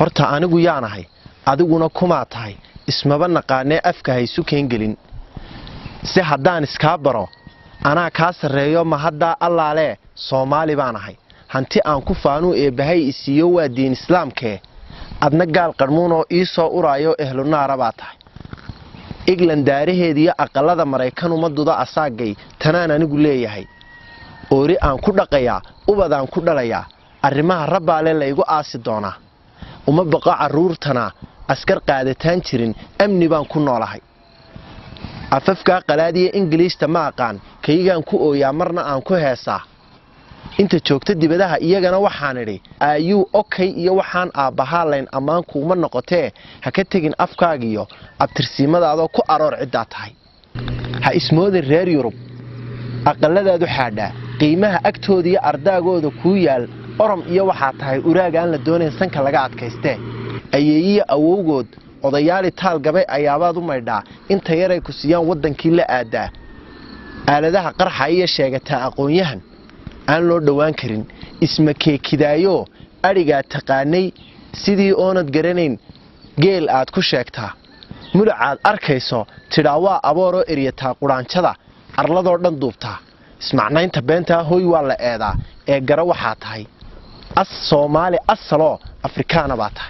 horta anigu yaanahay adiguna kuma tahay ismaba naqaanee afka haysu keen gelin si haddaan iska baro anaa ka sareeyo ma hadda allaale Soomaali baan ahay hanti aan ku faanu ee bahay isiyo waa diin islaamkee adna gaal qarmuun oo ii soo uraayo ehluna arabaatahay England daaraheediya aqalada Mareykan umaduda asaagay tanaan anigu leeyahay oori aan ku dhaqayaa ubadaan ku dhalayaa arrimaha rabaale laygu aasi doona uma baqa caruurtana askar qaadataan jirin amni baan ku noolahay afafka qalaadiye Ingiriista ma aqaan kaygaan ku ooyaa marna aan ku heesaa inta joogta dibadaha iyagana waxaan idhi ayuu okay iyo waxaan aabahaalayn amaan kuma noqotee ha ka tagin afkaagiyo abtirsiimadaada ku aroor cidaa tahay ha ismoodin reer Yurub aqaladaadu xaadha qiimaha agtoodiya ardaagooda ku yaal orom iyo waxa tahay uraagaan la doonayn sanka laga adkaystee ayeeyiya awowgood odayaali taal gabay ayaabaad u maydhaa inta yaray ku siiyaan wadankii la aadaa aaladaha qarxa iyo sheegata aqoonyahan aan loo dhawaan karin isma keekidaayo ariga taqaanay sidii oonad garanayn geel aad ku sheegtaa mulacaad arkayso tidhaawaa abooro eriyata quraanjada arladoo dhan duubtaa ismacnaynta beenta hooy waa la eedaa ee gara waxa tahay as Soomaali asalo Afrikaana baa tahay